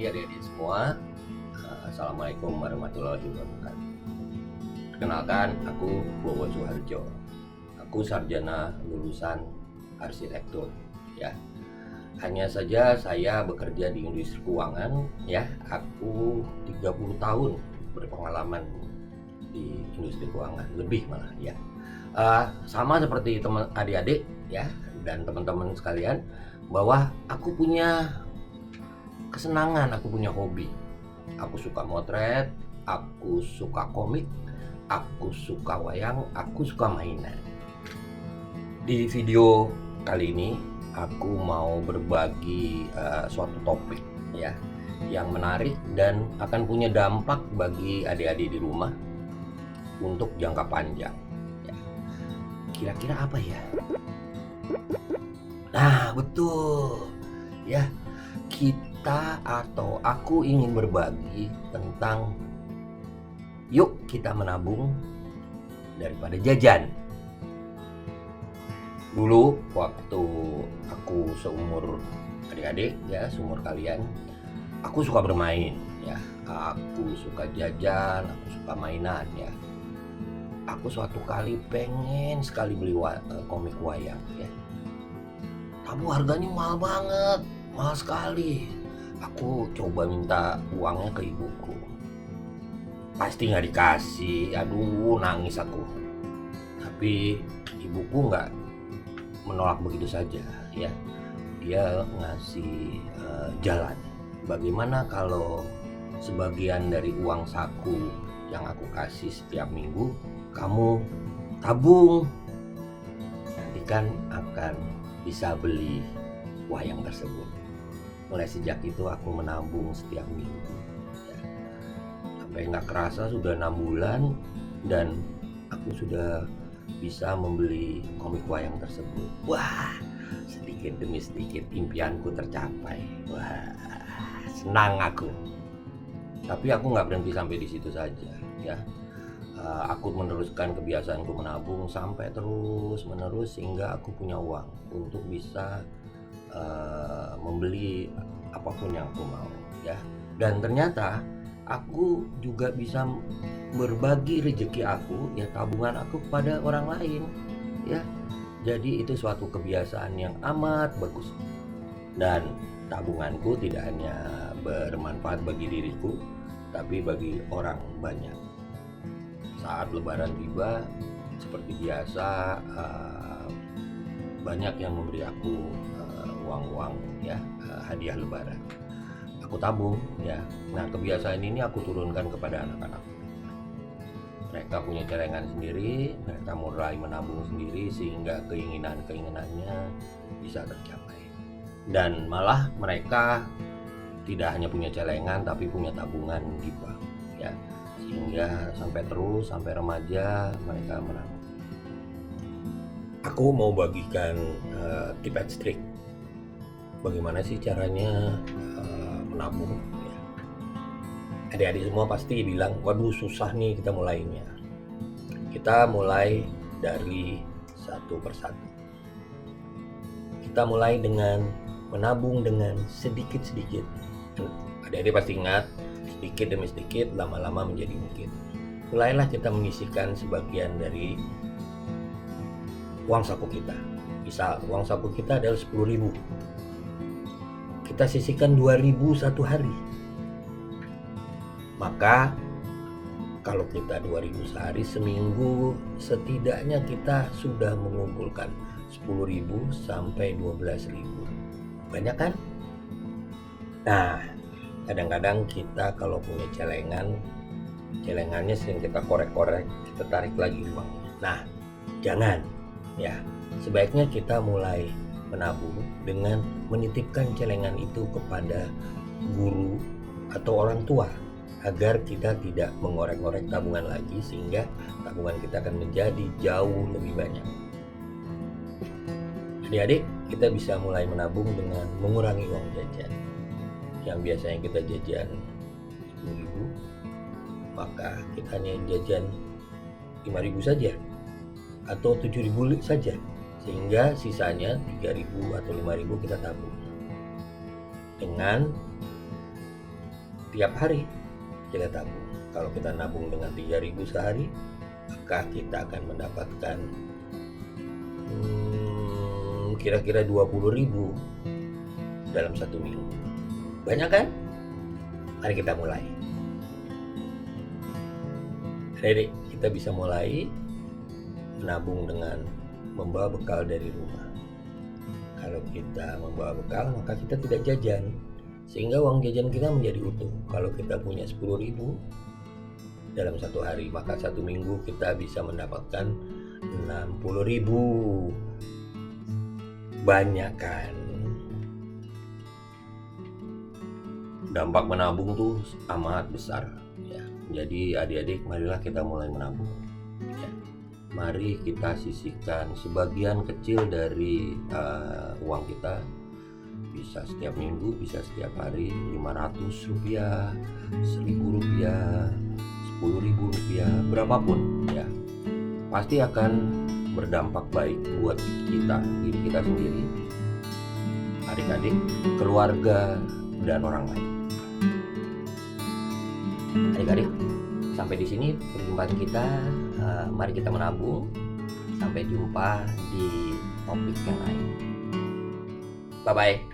pagi adik-adik semua. Assalamualaikum warahmatullahi wabarakatuh. Perkenalkan, aku Bowo Suharjo. Aku sarjana lulusan arsitektur ya. Hanya saja saya bekerja di industri keuangan ya. Aku 30 tahun berpengalaman di industri keuangan, lebih malah ya. Sama seperti teman adik-adik ya dan teman-teman sekalian, bahwa aku punya kesenangan, aku punya hobi. Aku suka motret, aku suka komik, aku suka wayang, aku suka mainan. Di video kali ini aku mau berbagi suatu topik ya yang menarik dan akan punya dampak bagi adik-adik di rumah untuk jangka panjang ya. Kira-kira apa ya? Nah, betul ya, kita atau aku ingin berbagi tentang yuk kita menabung daripada jajan. Dulu waktu aku seumur adik-adik ya, seumur kalian, aku suka bermain ya, aku suka jajan, aku suka mainan ya. Aku suatu kali pengen sekali beli komik wayang ya. Tapi harganya mahal banget, mahal sekali. Aku coba minta uangnya ke ibuku, pasti nggak dikasih. Aduh, nangis aku. Tapi ibuku nggak menolak begitu saja ya. Dia ngasih jalan. Bagaimana kalau sebagian dari uang saku yang aku kasih setiap minggu kamu tabung, nanti kan akan bisa beli wayang tersebut. Mulai sejak itu aku menabung setiap minggu ya. Sampai nggak kerasa sudah 6 bulan dan aku sudah bisa membeli komik wayang tersebut. Wah, sedikit demi sedikit impianku tercapai. Wah, senang aku. Tapi aku nggak berhenti sampai di situ saja ya. Aku meneruskan kebiasaanku menabung sampai terus menerus sehingga aku punya uang untuk bisa membeli apapun yang aku mau ya. Dan ternyata aku juga bisa berbagi rezeki aku ya, tabungan aku kepada orang lain ya. Jadi itu suatu kebiasaan yang amat bagus. Dan tabunganku tidak hanya bermanfaat bagi diriku, tapi bagi orang banyak. Saat lebaran tiba, seperti biasa banyak yang memberi aku uang-uang ya, hadiah lebaran. Aku tabung ya. Nah, kebiasaan ini aku turunkan kepada anak-anak. Mereka punya celengan sendiri, mereka mulai menabung sendiri sehingga keinginan-keinginannya bisa tercapai. Dan malah mereka tidak hanya punya celengan tapi punya tabungan di bank ya. Sehingga sampai remaja mereka menabung. Aku mau bagikan tip and trik bagaimana sih caranya menabung ya. Adik-adik semua pasti bilang, waduh susah nih kita mulainya. Kita mulai dari satu persatu. Kita mulai dengan menabung dengan sedikit-sedikit. Adik-adik pasti ingat, sedikit demi sedikit lama-lama menjadi bukit. Mulailah kita menyisihkan sebagian dari uang saku kita. Misal uang saku kita adalah 10.000. Kita sisihkan 2.000 satu hari. Maka kalau kita 2.000 sehari, seminggu setidaknya kita sudah mengumpulkan 10.000 sampai 12.000. Banyak kan? Nah, kadang-kadang kita kalau punya celengannya sering kita korek-korek, kita tarik lagi uangnya. Nah, jangan ya. Sebaiknya kita mulai menabung dengan menitipkan celengan itu kepada guru atau orang tua agar kita tidak mengorek-ngorek tabungan lagi, sehingga tabungan kita akan menjadi jauh lebih banyak. Adik-adik, kita bisa mulai menabung dengan mengurangi uang jajan. Yang biasanya kita jajan 10.000, maka kita hanya jajan 5.000 saja atau 7.000 saja, sehingga sisanya 3.000 atau 5.000 kita tabung. Dengan setiap hari kita tabung. Kalau kita nabung dengan 3.000 sehari, maka kita akan mendapatkan kira-kira 20.000 dalam 1 minggu. Banyak kan? Mari kita mulai. Adik, kita bisa mulai menabung dengan membawa bekal dari rumah. Kalau kita membawa bekal, maka kita tidak jajan, sehingga uang jajan kita menjadi utuh. Kalau kita punya 10.000 dalam 1 hari, maka 1 minggu kita bisa mendapatkan 60.000. Banyak kan? Dampak menabung tuh amat besar ya. Jadi adik-adik, marilah kita mulai menabung ya. Mari kita sisihkan sebagian kecil dari uang kita. Bisa setiap minggu, bisa setiap hari. 500 rupiah, 1.000 rupiah, 10.000 rupiah, berapapun ya, pasti akan berdampak baik buat kita, diri kita sendiri, adik-adik, keluarga, dan orang lain. Adik-adik, sampai di sini perjumpaan kita. Mari kita menabung. Sampai jumpa di topik yang lain. Bye-bye.